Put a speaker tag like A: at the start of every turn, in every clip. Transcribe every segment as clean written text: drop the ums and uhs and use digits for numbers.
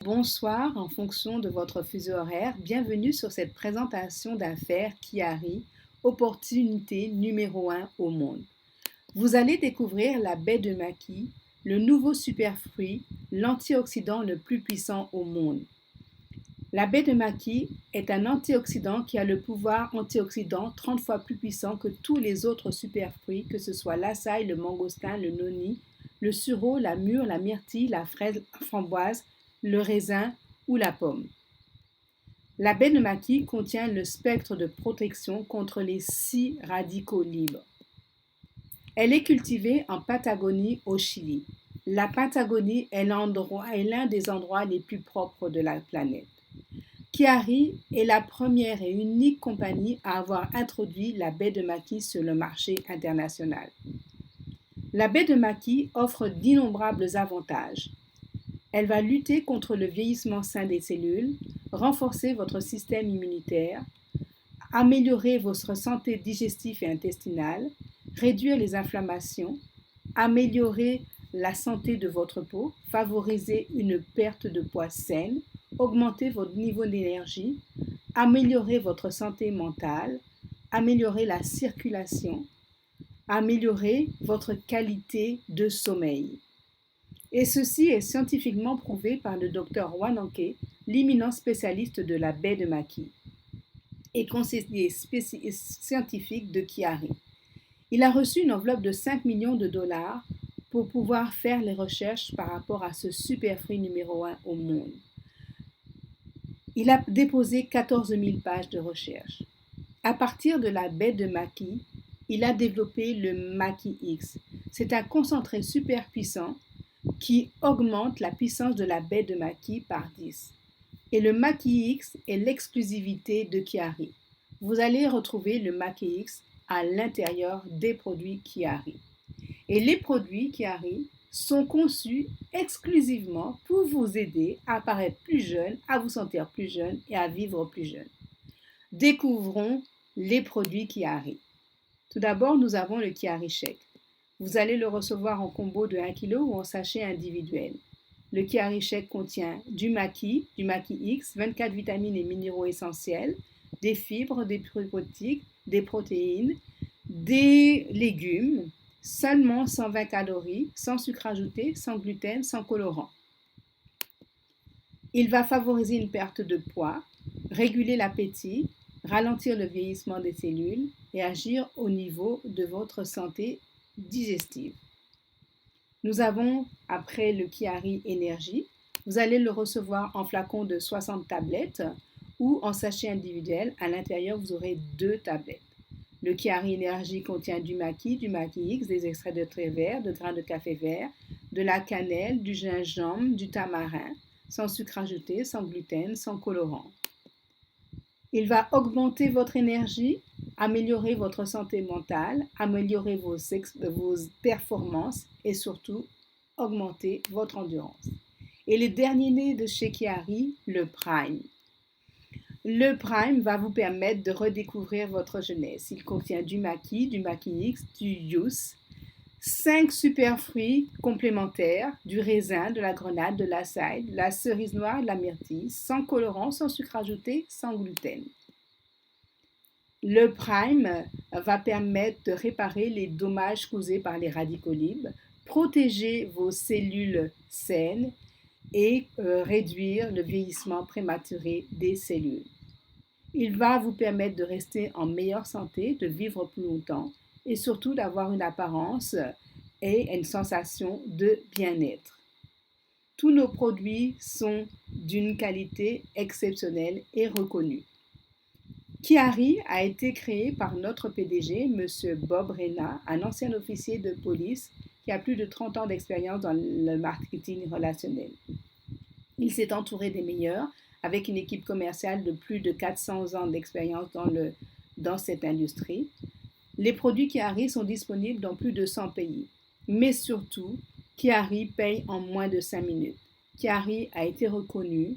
A: Bonsoir, en fonction de votre fuseau horaire, bienvenue sur cette présentation d'affaires Chiari, opportunité numéro 1 au monde. Vous allez découvrir la baie de Maki, le nouveau superfruit, l'antioxydant le plus puissant au monde. La baie de Maki est un antioxydant qui a le pouvoir antioxydant 30 fois plus puissant que tous les autres superfruits, que ce soit l'açaï, le mangoustin, le noni, le sureau, la mûre, la myrtille, la fraise, la framboise, le raisin ou la pomme. La baie de Maki contient le spectre de protection contre les 6 radicaux libres. Elle est cultivée en Patagonie au Chili. La Patagonie est l'un des endroits les plus propres de la planète. Chiari est la première et unique compagnie à avoir introduit la baie de Maki sur le marché international. La baie de Maki offre d'innombrables avantages. Elle va lutter contre le vieillissement sain des cellules, renforcer votre système immunitaire, améliorer votre santé digestive et intestinale, réduire les inflammations, améliorer la santé de votre peau, favoriser une perte de poids saine, augmenter votre niveau d'énergie, améliorer votre santé mentale, améliorer la circulation, améliorer votre qualité de sommeil. Et ceci est scientifiquement prouvé par le Dr Wananke, l'éminent spécialiste de la baie de Maki et conseiller scientifique de Chiari. Il a reçu une enveloppe de 5 millions de dollars pour pouvoir faire les recherches par rapport à ce superfruit numéro 1 au monde. Il a déposé 14 000 pages de recherche. À partir de la baie de Maki, il a développé le Maki X. C'est un concentré super puissant qui augmente la puissance de la baie de Maki par 10. Et le Maki X est l'exclusivité de Chiari. Vous allez retrouver le Maki X à l'intérieur des produits Chiari. Et les produits Chiari sont conçus exclusivement pour vous aider à paraître plus jeune, à vous sentir plus jeune et à vivre plus jeune. Découvrons les produits Chiari. Tout d'abord, nous avons le Chiari Shake. Vous allez le recevoir en combo de 1 kg ou en sachet individuel. Le Chiari Shake contient du Maki X, 24 vitamines et minéraux essentiels, des fibres, des probiotiques, des protéines, des légumes, seulement 120 calories, sans sucre ajouté, sans gluten, sans colorant. Il va favoriser une perte de poids, réguler l'appétit, ralentir le vieillissement des cellules et agir au niveau de votre santé digestive. Nous avons, après le Chiari Énergie, vous allez le recevoir en flacon de 60 tablettes ou en sachet individuel. À l'intérieur, vous aurez 2 tablettes. Le Chiari Énergie contient du Maki X, des extraits de thé vert, de grains de café vert, de la cannelle, du gingembre, du tamarin, sans sucre ajouté, sans gluten, sans colorant. Il va augmenter votre énergie, améliorer votre santé mentale, améliorer vos performances et surtout augmenter votre endurance. Et le dernier né de chez Chiari, le Prime. Le Prime va vous permettre de redécouvrir votre jeunesse. Il contient du Maki X, du Youth, 5 super fruits complémentaires, du raisin, de la grenade, de l'açaï, de la cerise noire, de la myrtille, sans colorant, sans sucre ajouté, sans gluten. Le Prime va permettre de réparer les dommages causés par les radicaux libres, protéger vos cellules saines et réduire le vieillissement prématuré des cellules. Il va vous permettre de rester en meilleure santé, de vivre plus longtemps et surtout d'avoir une apparence et une sensation de bien-être. Tous nos produits sont d'une qualité exceptionnelle et reconnue. Chiari a été créé par notre PDG, M. Bob Reyna, un ancien officier de police qui a plus de 30 ans d'expérience dans le marketing relationnel. Il s'est entouré des meilleurs avec une équipe commerciale de plus de 400 ans d'expérience dans cette industrie. Les produits Chiari sont disponibles dans plus de 100 pays. Mais surtout, Chiari paye en moins de 5 minutes. Chiari a été reconnu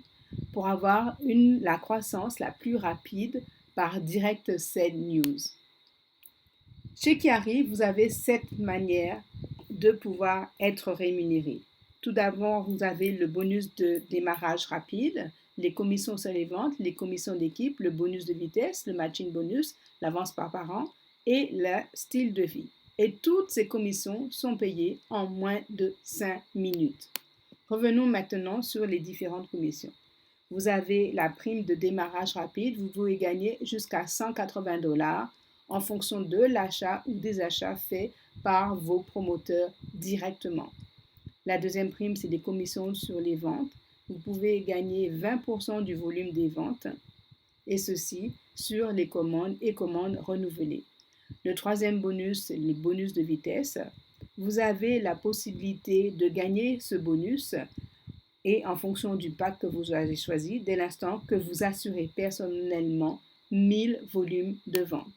A: pour avoir la croissance la plus rapide par Direct Said News. Chez Chiari, vous avez 7 manières de pouvoir être rémunéré. Tout d'abord, vous avez le bonus de démarrage rapide, les commissions sur les ventes, les commissions d'équipe, le bonus de vitesse, le matching bonus, l'avance par parent et le style de vie. Et toutes ces commissions sont payées en moins de 5 minutes. Revenons maintenant sur les différentes commissions. Vous avez la prime de démarrage rapide, vous pouvez gagner jusqu'à 180 $ en fonction de l'achat ou des achats faits par vos promoteurs directement. La deuxième prime, c'est des commissions sur les ventes. Vous pouvez gagner 20% du volume des ventes, et ceci sur les commandes et commandes renouvelées. Le troisième bonus, c'est le bonus de vitesse. Vous avez la possibilité de gagner ce bonus et en fonction du pack que vous avez choisi, dès l'instant que vous assurez personnellement 1000 volumes de vente.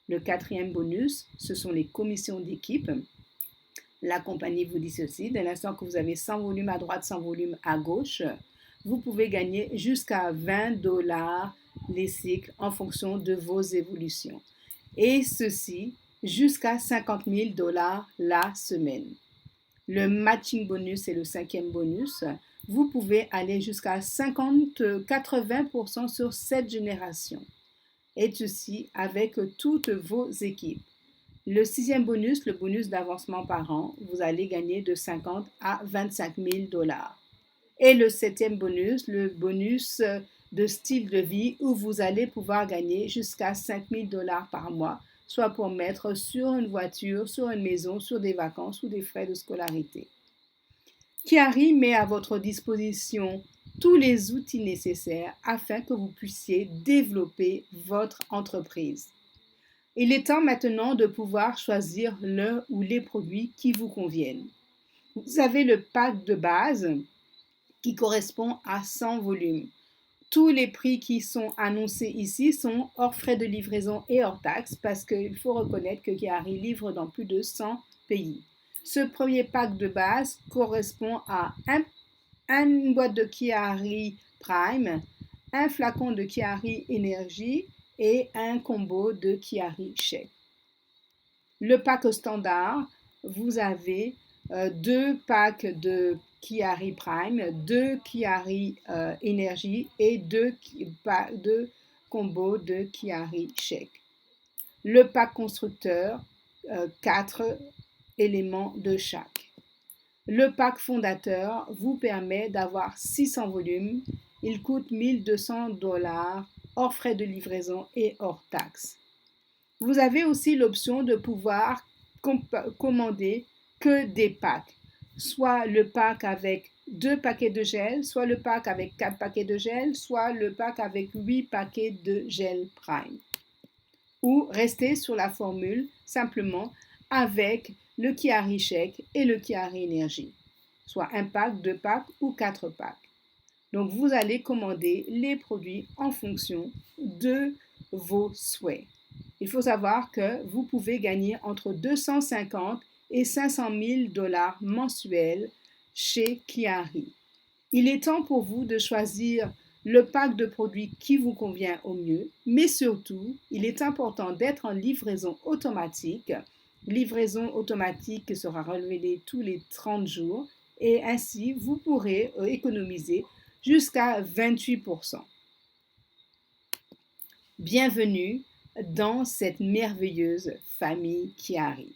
A: Le quatrième bonus, ce sont les commissions d'équipe. La compagnie vous dit ceci, dès l'instant que vous avez 100 volumes à droite, 100 volumes à gauche, vous pouvez gagner jusqu'à 20 $ les cycles en fonction de vos évolutions. Et ceci jusqu'à 50 000 $ la semaine. Le matching bonus est le cinquième bonus. Vous pouvez aller jusqu'à 80% sur cette génération. Et ceci avec toutes vos équipes. Le sixième bonus, le bonus d'avancement par an, vous allez gagner de 50 à 25 000 $. Et le septième bonus, le bonus de style de vie, où vous allez pouvoir gagner jusqu'à 5 000 $ par mois, soit pour mettre sur une voiture, sur une maison, sur des vacances ou des frais de scolarité. Kiari met à votre disposition tous les outils nécessaires afin que vous puissiez développer votre entreprise. Il est temps maintenant de pouvoir choisir le ou les produits qui vous conviennent. Vous avez le pack de base qui correspond à 100 volumes. Tous les prix qui sont annoncés ici sont hors frais de livraison et hors taxes parce qu'il faut reconnaître que Kiari livre dans plus de 100 pays. Ce premier pack de base correspond à une boîte de Kiari Prime, un flacon de Kiari Energy et un combo de Kiari Shake. Le pack standard, vous avez deux packs de Kiari Prime, deux Kiari Energy et deux combos de Kiari Shake. Le pack constructeur, 4 éléments de chaque. Le pack fondateur vous permet d'avoir 600 volumes. Il coûte 1200 $ hors frais de livraison et hors taxes. Vous avez aussi l'option de pouvoir commander que des packs, soit le pack avec 2 paquets de gel, soit le pack avec 4 paquets de gel, soit le pack avec 8 paquets de gel Prime. Ou rester sur la formule simplement avec le Kiari Shake et le Kiari Energy, soit un pack, 2 packs ou 4 packs. Donc, vous allez commander les produits en fonction de vos souhaits. Il faut savoir que vous pouvez gagner entre 250 et 500 000 $ mensuels chez Kiari. Il est temps pour vous de choisir le pack de produits qui vous convient au mieux, mais surtout, il est important d'être en livraison automatique. Livraison automatique sera renouvelée tous les 30 jours et ainsi, vous pourrez économiser jusqu'à 28%. Bienvenue dans cette merveilleuse famille Kiari.